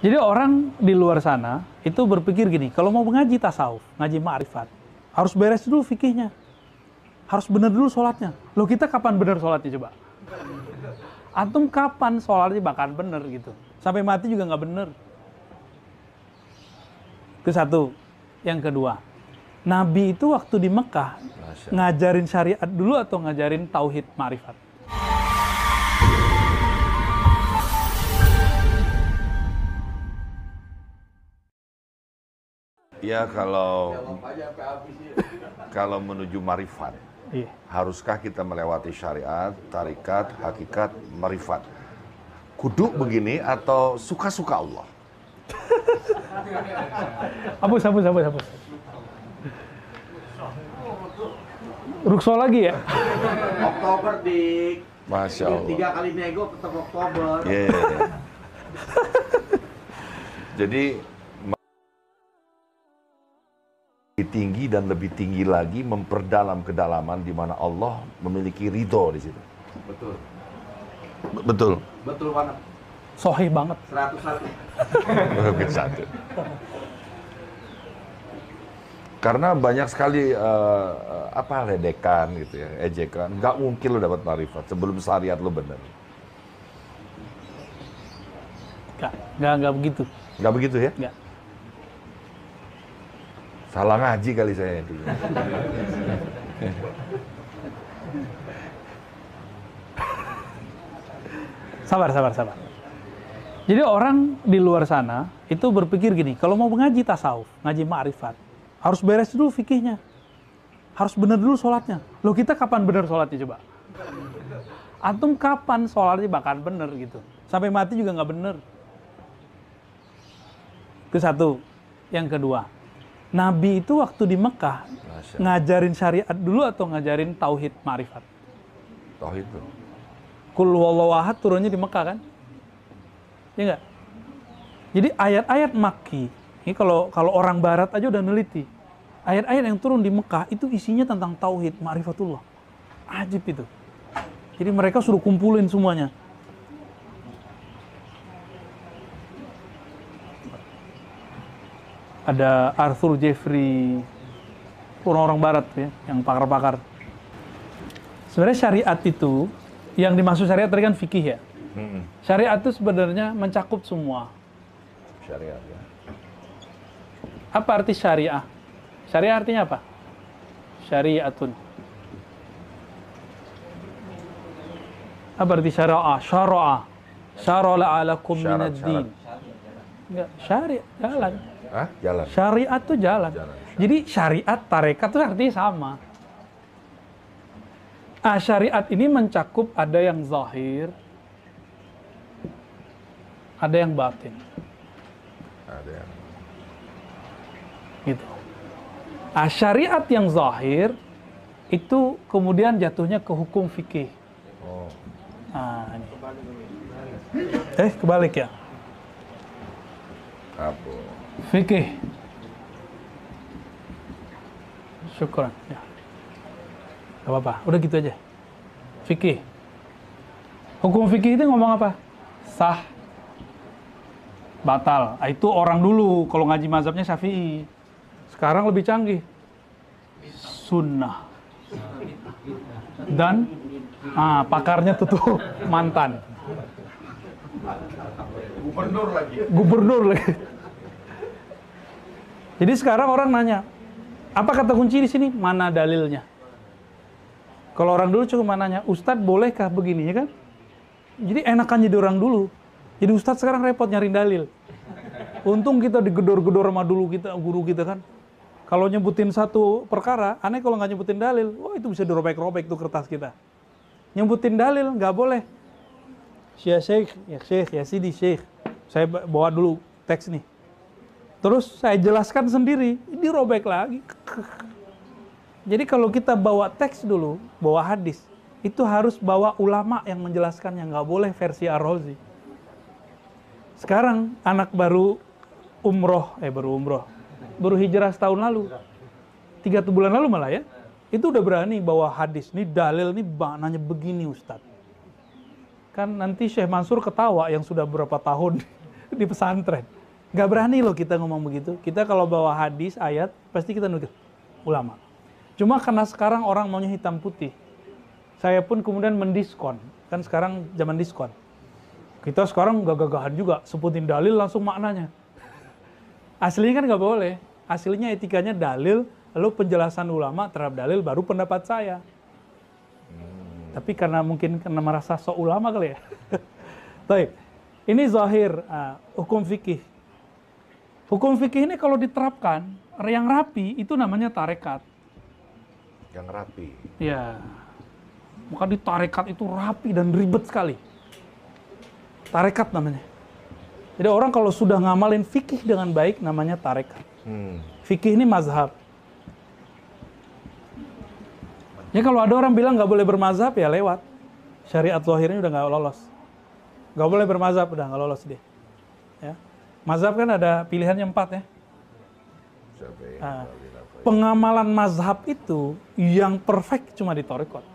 Jadi orang di luar sana itu berpikir gini, kalau mau ngaji tasawuf, ngaji ma'rifat, harus beres dulu fikihnya. Harus benar dulu sholatnya. Loh, kita kapan benar sholatnya coba? Antum kapan sholatnya bahkan benar gitu? Sampai mati juga nggak benar. Itu satu. Yang kedua, Nabi itu waktu di Mekah ngajarin syariat dulu atau ngajarin tauhid ma'rifat? Ya, kalau menuju marifat, Iya. haruskah kita melewati syariat, tarikat, hakikat, marifat? Kudu begini atau suka-suka Allah? Hapus. Rukso lagi ya? Oktober dik. Masya Allah. 3 kali nego tetap Oktober. Yeah. Jadi lebih tinggi dan lebih tinggi lagi memperdalam kedalaman di mana Allah memiliki ridho di situ. Betul. Betul. Betul banget. Sohih banget. 101. Mungkin satu. Karena banyak sekali ledekan gitu ya, ejekan. Nggak mungkin lo dapat marifat sebelum syariat lo benar. Nggak begitu. Nggak begitu ya? Nggak. Salah ngaji kali saya dulu. Sabar. Jadi orang di luar sana itu berpikir gini, kalau mau ngaji tasawuf, ngaji ma'rifat, harus beres dulu fikihnya. Harus benar dulu sholatnya. Loh, kita kapan benar sholatnya coba? Antum kapan sholatnya bahkan benar gitu? Sampai mati juga nggak benar. Itu satu. Yang kedua, Nabi itu waktu di Mekah ngajarin syariat dulu atau ngajarin tauhid ma'rifat? Tauhid tuh. Qul huwallahu ahad turunnya di Mekah kan? Ya enggak? Jadi ayat-ayat Makki, ini kalau orang barat aja udah neliti. Ayat-ayat yang turun di Mekah itu isinya tentang tauhid ma'rifatullah. Ajib itu. Jadi mereka suruh kumpulin semuanya. Ada Arthur Jeffrey, orang-orang barat ya, yang pakar-pakar. Sebenarnya syariat itu, yang dimaksud syariat tadi kan fikih ya. Syariat itu sebenarnya mencakup semua. Syariat ya. Apa arti syariah? Syariah artinya apa? Syariatun. Apa arti syariah? Syara'a alakum minad din. Enggak, syariat, jalan. Hah? Jalan. Syariat itu jalan. Jadi syariat, tarekat itu artinya sama. Syariat ini mencakup ada yang zahir, ada yang batin. Ada yang Gitu. Syariat yang zahir itu kemudian jatuhnya ke hukum fikih. oh. Ini. Kebalik ya. Apa? Fikih. Syukran. Ya. Gak apa-apa, udah gitu aja. Fikih. Hukum fikih itu ngomong apa? Sah, batal. Itu orang dulu, kalau ngaji mazhabnya Syafi'i. Sekarang lebih canggih. Sunnah. Dan pakarnya tuh mantan. Gubernur lagi. Jadi sekarang orang nanya, apa kata kunci di sini? Mana dalilnya? Kalau orang dulu cuma nanya, Ustadz bolehkah begini ya kan? Jadi enakan jadi orang dulu. Jadi Ustadz sekarang repot nyari dalil. Untung kita digedor-gedor sama guru kita kan. Kalau nyebutin satu perkara, aneh kalau nggak nyebutin dalil, wah itu bisa dirobek-robek tuh kertas kita. Nyebutin dalil nggak boleh. Ya Syekh, ya Sidi Syekh. Saya bawa dulu teks nih. Terus saya jelaskan sendiri, dirobek lagi. Jadi kalau kita bawa teks dulu, bawa hadis, itu harus bawa ulama yang menjelaskan, yang nggak boleh versi Ar-Razi. Sekarang anak baru hijrah setahun lalu, 3 bulan lalu malah ya, itu udah berani bawa hadis. Ini dalil, nih maknanya begini Ustadz. Kan nanti Syekh Mansur ketawa yang sudah berapa tahun di pesantren. Nggak berani loh kita ngomong begitu. Kita kalau bawa hadis, ayat, pasti kita nurut ulama. Cuma karena sekarang orang maunya hitam putih, saya pun kemudian mendiskon. Kan sekarang zaman diskon. Kita sekarang gagah-gagahan juga, sebutin dalil langsung maknanya. Aslinya kan nggak boleh. Aslinya etikanya dalil, lalu penjelasan ulama terhadap dalil, baru pendapat saya. Tapi karena mungkin karena merasa sok ulama kali ya. Baik, ini zahir hukum fikih. Hukum fikih ini kalau diterapkan, yang rapi itu namanya tarekat. Yang rapi. Ya, maka di tarekat itu rapi dan ribet sekali. Tarekat namanya. Jadi orang kalau sudah ngamalin fikih dengan baik, namanya tarekat. Fikih ini mazhab. Ya kalau ada orang bilang nggak boleh bermazhab, ya lewat. Syariat zahirnya udah nggak lolos. Nggak boleh bermazhab, udah nggak lolos dia. Ya. Mazhab kan ada pilihannya 4 ya. Pengamalan mazhab itu yang perfect cuma di Thariqat.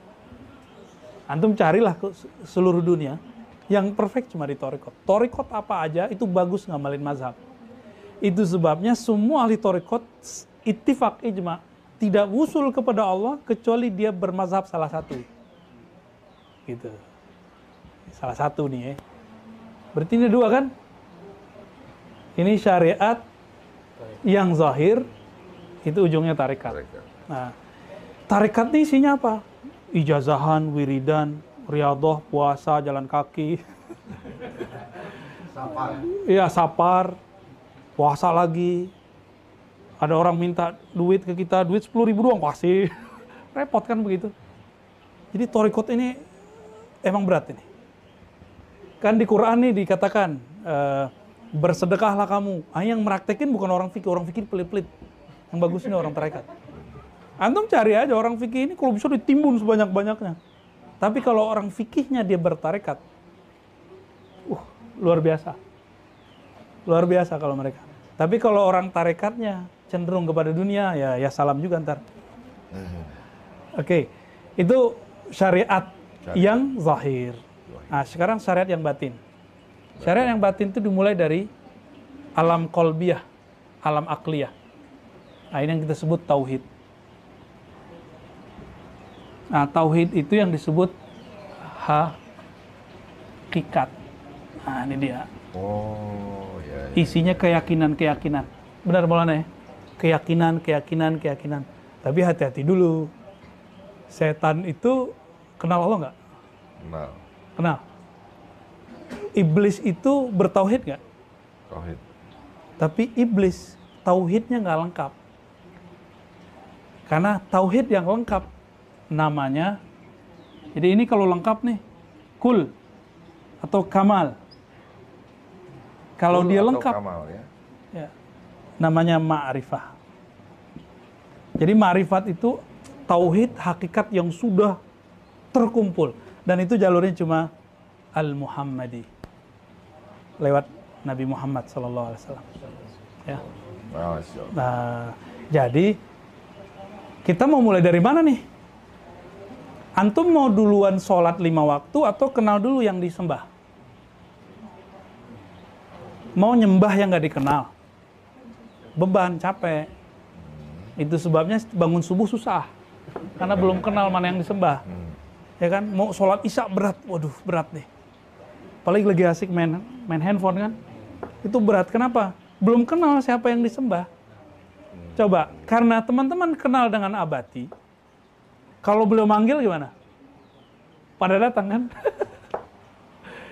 Antum carilah ke seluruh dunia, yang perfect cuma di Thariqat. Thariqat apa aja itu bagus ngamalin mazhab. Itu sebabnya semua ahli Thariqat ittifaq ijma tidak usul kepada Allah kecuali dia bermazhab salah satu. Gitu. Salah satu nih ya. Berarti ini 2 kan? Ini syariat yang zahir, itu ujungnya tarekat. Nah, tarekat ini isinya apa? Ijazahan, wiridan, riyadhah, puasa, jalan kaki. Sapar. Iya, sapar, puasa lagi. Ada orang minta duit ke kita, duit 10.000 doang kasih. Repot kan begitu. Jadi tarekat ini emang berat ini. Kan di Quran nih dikatakan, bersedekahlah kamu. Yang meraktekin bukan orang fikih pelit-pelit. Yang bagusnya orang tarekat. Antum cari aja orang fikih ini kalau bisa ditimbun sebanyak-banyaknya. Tapi kalau orang fikihnya dia bertarekat, luar biasa. Luar biasa kalau mereka. Tapi kalau orang tarekatnya cenderung kepada dunia, ya salam juga ntar. Oke, itu syariat yang zahir. Nah, sekarang syariat yang batin. Syariat yang batin itu dimulai dari alam qalbiyah, alam akliyah. Nah, ini yang kita sebut tauhid. Nah, tauhid itu yang disebut hakikat. Nah, ini dia. Oh, ya. Isinya keyakinan-keyakinan. Benar Maulana ya? Keyakinan. Tapi hati-hati dulu. Setan itu kenal Allah nggak? Kenal. Iblis itu bertauhid nggak? Tauhid. Tapi iblis tauhidnya nggak lengkap. Karena tauhid yang lengkap namanya, jadi ini kalau lengkap nih, kul atau kamal. Kalau Kul dia atau lengkap, kamal, ya? namanya ma'rifah. Jadi ma'rifat itu tauhid hakikat yang sudah terkumpul. Dan itu jalurnya cuma Al-Muhammadi. Lewat Nabi Muhammad SAW. Ya. Nah, jadi kita mau mulai dari mana nih? Antum mau duluan sholat 5 waktu atau kenal dulu yang disembah? Mau nyembah yang nggak dikenal? Beban, capek. Itu sebabnya bangun subuh susah. Karena belum kenal mana yang disembah. Ya kan? Mau sholat isya berat. Waduh, berat nih. Apalagi lagi asik main handphone kan? Itu berat. Kenapa? Belum kenal siapa yang disembah. Coba, karena teman-teman kenal dengan abadi, kalau beliau manggil gimana? Pada datang kan?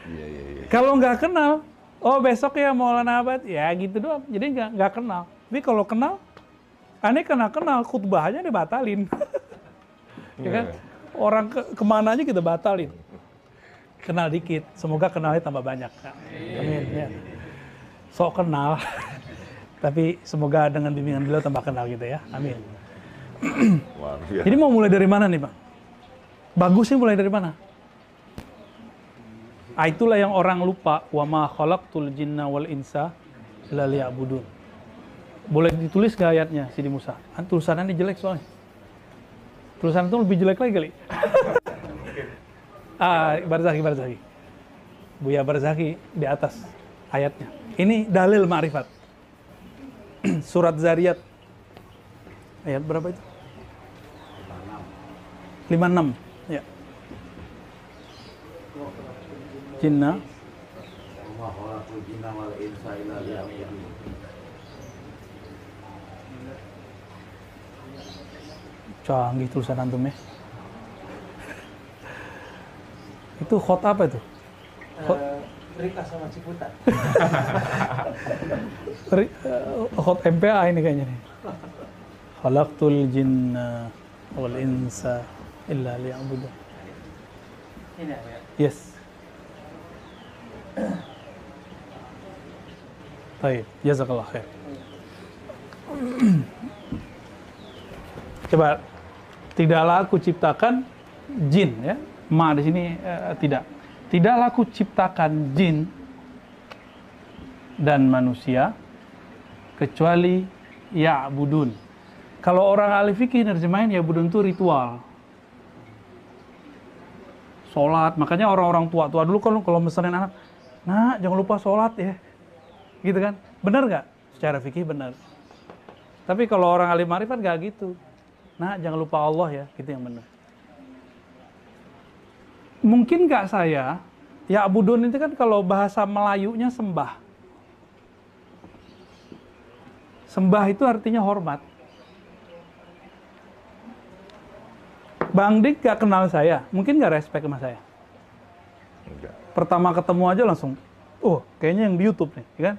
Iya. Kalau nggak kenal, oh besok ya Maulana Abad, ya gitu doang. Jadi nggak kenal. Tapi kalau kenal, aneh kenal khutbahnya dibatalin. Ya kan? Orang kemana aja kita batalin. Kenal dikit, semoga kenalnya tambah banyak. Amin. Ya. Sok kenal, tapi semoga dengan bimbingan beliau tambah kenal gitu ya. Amin. Jadi mau mulai dari mana nih Bang? Bagusnya mulai dari mana? Itulah yang orang lupa. Wa ma khalaqtul jinna wal insa illa liya'budun. Boleh ditulis gak ayatnya Sidi Musa? Tulisannya jelek soalnya. Tulisan itu lebih jelek lagi kali. Barzaki. Buya Barzaki di atas. ayatnya. Ini dalil ma'rifat. Surat Zariyat. Ayat berapa itu? 56. Ya. Jinna. Canggih tulisan antum ya. Itu khot apa itu? Rika sama Ciputat. Khot MPA ini kayaknya nih. Khalaqtul jinna wal insa illa liya'budun. Ini ya. Yes. Baik, jazakallah khair. Coba, tidaklah aku ciptakan jin ya. Ma di sini tidak. Tidaklah aku ciptakan jin dan manusia kecuali ya'budun. Kalau orang ahli fikih nerjemahin ya'budun itu ritual. Sholat, makanya orang-orang tua-tua dulu kan kalau mesenin anak, nah jangan lupa sholat ya. Gitu kan? Benar nggak? Secara fikih benar. Tapi kalau orang ahli ma'rifat nggak gitu. Nah jangan lupa Allah ya, gitu yang benar. Mungkin nggak saya, ya abudun itu kan kalau bahasa Melayunya sembah. Sembah itu artinya hormat. Bang Dik gak kenal saya, mungkin gak respect sama saya. Enggak. Pertama ketemu aja langsung, oh kayaknya yang di YouTube nih, ya kan?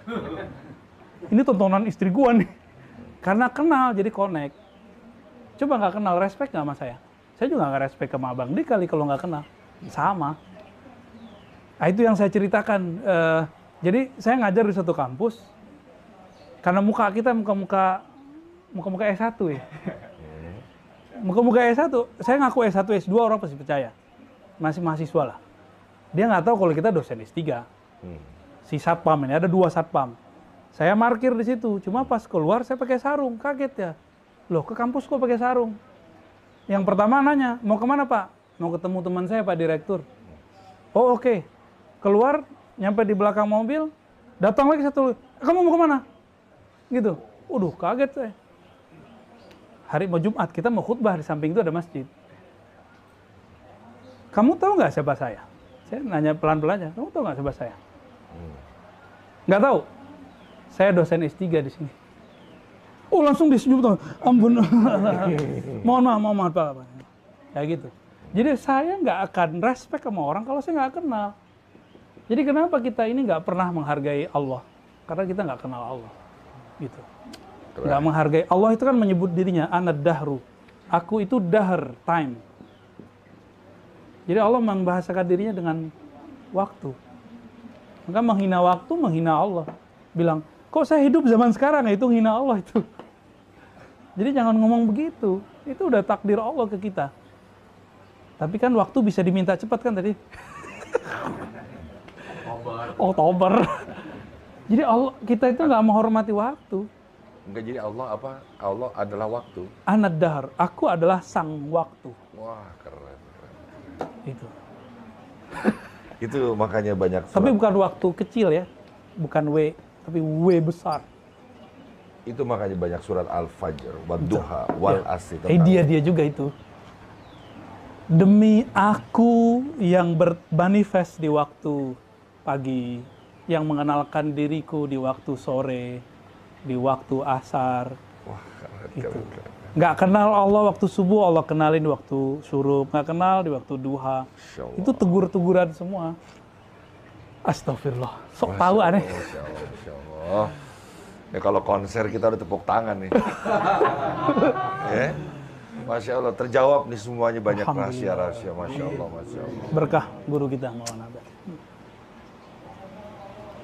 Ini tontonan istri gua nih. Karena kenal, jadi connect. Coba gak kenal, respect gak sama saya? Saya juga gak respect sama Bang Dik kali kalau gak kenal. Sama. Nah, itu yang saya ceritakan. Jadi saya ngajar di satu kampus, karena muka kita muka-muka S1 ya. Muka-muka S1, saya ngaku S1, S2 orang pasti percaya. Masih mahasiswa lah. Dia nggak tahu kalau kita dosen S3. Si satpam ini, ada 2 satpam. Saya parkir di situ, cuma pas keluar saya pakai sarung, kaget ya. Loh, ke kampus kok pakai sarung? Yang pertama nanya, mau kemana Pak? Mau ketemu teman saya Pak Direktur. Oh oke. Keluar, nyampe di belakang mobil, datang lagi satu, kamu mau kemana? Gitu. Waduh, kaget saya. Hari mau Jumat, kita mau khutbah, di samping itu ada masjid. Kamu tahu nggak siapa saya? Saya nanya pelan-pelan aja, kamu tahu nggak siapa saya? Nggak tahu. Saya dosen S3 di sini. Oh langsung disenyum, ampun. mohon maaf Pak. Kayak gitu. Jadi saya nggak akan respect sama orang kalau saya nggak kenal. Jadi kenapa kita ini nggak pernah menghargai Allah? Karena kita nggak kenal Allah. Gitu. Nggak menghargai Allah itu kan menyebut dirinya anad dahru. Aku itu dahr, time. Jadi Allah membahasakan dirinya dengan waktu. Maka menghina waktu, menghina Allah. Bilang, kok saya hidup zaman sekarang, itu menghina Allah itu. Jadi jangan ngomong begitu. Itu udah takdir Allah ke kita. Tapi kan waktu bisa diminta cepat kan tadi? Oktober. Jadi Allah, kita itu nggak menghormati waktu. Enggak, jadi Allah apa? Allah adalah waktu. Anad dahar, aku adalah sang waktu. Wah, keren. Itu. Itu makanya banyak surat. Tapi bukan waktu kecil ya. Bukan W, tapi W besar. Itu makanya banyak surat Al-Fajr, Wadduha, Wal Asri. Dia juga itu. Demi aku yang bermanifest di waktu pagi, yang mengenalkan diriku di waktu sore, di waktu asar. Wah, Gitu. keren. Nggak kenal Allah waktu subuh, Allah kenalin di waktu syuruk. Nggak kenal di waktu duha. Masya Allah. Itu tegur-teguran semua. Astagfirullah. Sok tahu aneh. Masya Allah, Masya Allah. Ya kalau konser kita udah tepuk tangan nih. Ya? Masya Allah, terjawab nih semuanya, banyak rahasia-rahasia. Masya Allah, Masya Allah. Berkah guru kita Maulana Abad.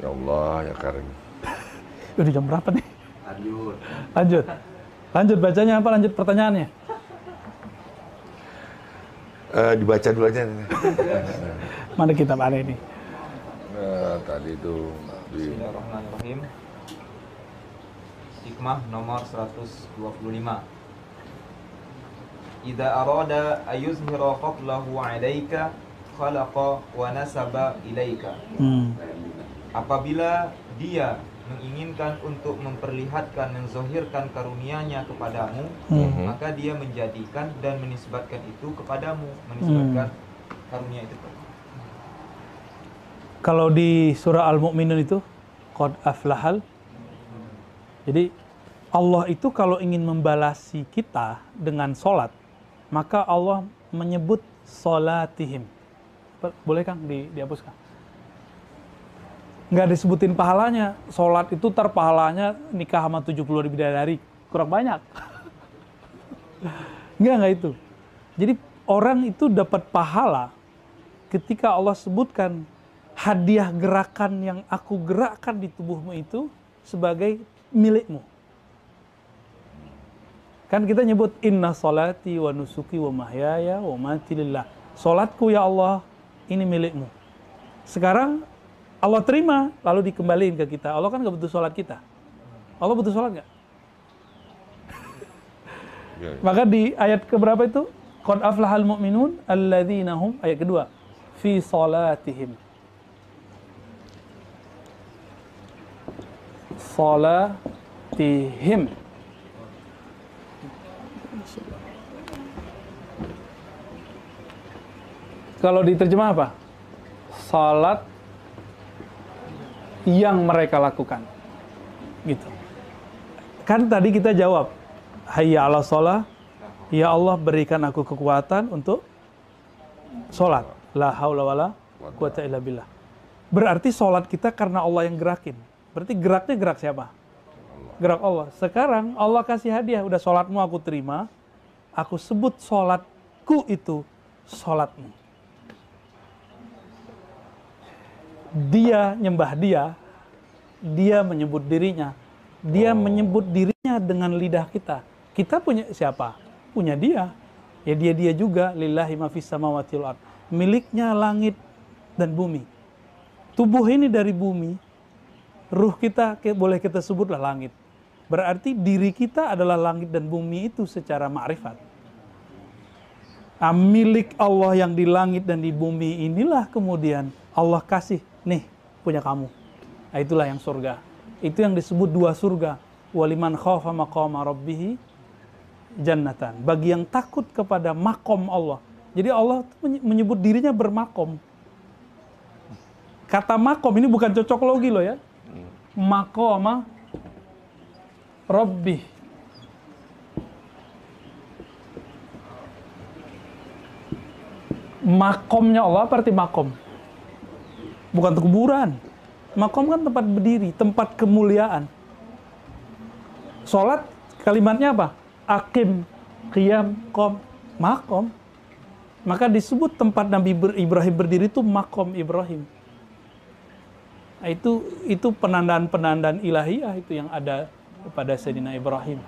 Ya Allah, ya Karim. Udah jam berapa nih? Lanjut. Lanjut bacanya apa? Lanjut pertanyaannya. Dibaca dulu aja. Mana kitab aneh ini? Tadi itu di Bismillahirrahmanirrahim. Hikmah nomor 125. Idza arada ayuzhira fadlahu 'alaika khalaqa wa nasaba ilaika. apabila dia menginginkan untuk memperlihatkan, menzahirkan karunia-Nya kepadamu, maka dia menjadikan dan menisbatkan itu kepadamu, menisbatkan karunia itu. Kalau di surah Al-Mu'minun itu qad aflahal. Jadi Allah itu kalau ingin membalasi kita dengan sholat, maka Allah menyebut sholatihim. Boleh Kang dihapuskan? Nggak disebutin pahalanya. Sholat itu pahalanya nikah sama 70 bidadari. Kurang banyak. Nggak itu. Jadi orang itu dapat pahala ketika Allah sebutkan hadiah gerakan yang aku gerakkan di tubuhmu itu sebagai milikmu. Kan kita nyebut inna sholati wa nusuki wa mahyaya wa mati lillah. Sholatku ya Allah, ini milikmu. Sekarang Allah terima, lalu dikembaliin ke kita. Allah kan gak butuh sholat kita. Allah butuh sholat gak? Maka di ayat keberapa itu? Qad aflahal mu'minun alladzina hum, ayat kedua, fi sholatihim. Sholatihim. Kalau diterjemah apa? Salat yang mereka lakukan. Gitu. Kan tadi kita jawab, hayya 'ala shalah, ya Allah berikan aku kekuatan untuk salat. La haula wala quwata illa billah. Berarti salat kita karena Allah yang gerakin. Berarti geraknya gerak siapa? Gerak Allah. Sekarang Allah kasih hadiah, udah salatmu aku terima, aku sebut salatku itu salatmu. Dia nyembah dia menyebut dirinya, dia menyebut dirinya dengan lidah kita. Kita punya siapa? Punya dia. Ya dia juga, lillahi ma fis samawati wal ard. Miliknya langit dan bumi. Tubuh ini dari bumi, ruh kita boleh kita sebutlah langit. Berarti diri kita adalah langit dan bumi itu secara ma'rifat. Milik Allah yang di langit dan di bumi inilah kemudian Allah kasih, nih punya kamu. Nah, itulah yang surga. Itu yang disebut dua surga. Waliman khafa maqama rabbih jannatan. Bagi yang takut kepada makom Allah. Jadi Allah menyebut dirinya bermakom. Kata makom ini bukan cocok logi loh ya. Maqama rabbih. Makomnya Allah apa arti makom? Bukan kuburan. Makom kan tempat berdiri, tempat kemuliaan. Sholat kalimatnya apa? Aqim, qiyam, qom, makom. Maka disebut tempat Nabi Ibrahim berdiri itu makom Ibrahim. Nah, itu penandaan-penandaan ilahiyah itu yang ada kepada Sayyidina Ibrahim.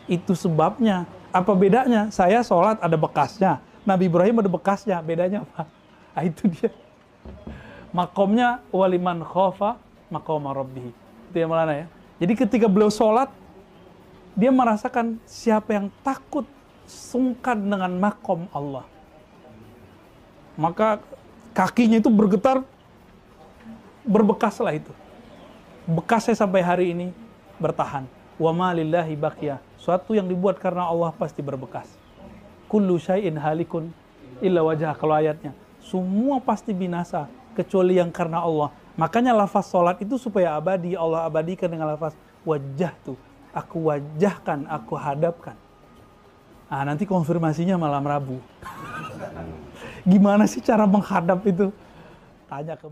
Itu sebabnya. Apa bedanya? Saya sholat ada bekasnya. Nabi Ibrahim ada bekasnya. Bedanya apa? Nah, itu dia. Makomnya waliman khafa maqama rabbih. Itu yang mana ya? Jadi ketika beliau sholat, dia merasakan siapa yang takut sungkan dengan makom Allah. Maka kakinya itu bergetar, berbekaslah itu. Bekasnya sampai hari ini bertahan. Wa ma lillahi baqiya. Suatu yang dibuat karena Allah pasti berbekas. Kullu syai'in halikun illa wajah, kalau ayatnya. Semua pasti binasa kecuali yang karena Allah. Makanya lafaz sholat itu supaya abadi, Allah abadikan dengan lafaz wajah tuh. Aku wajahkan, aku hadapkan. Nah, nanti konfirmasinya malam Rabu. Gimana sih cara menghadap itu? Tanya ke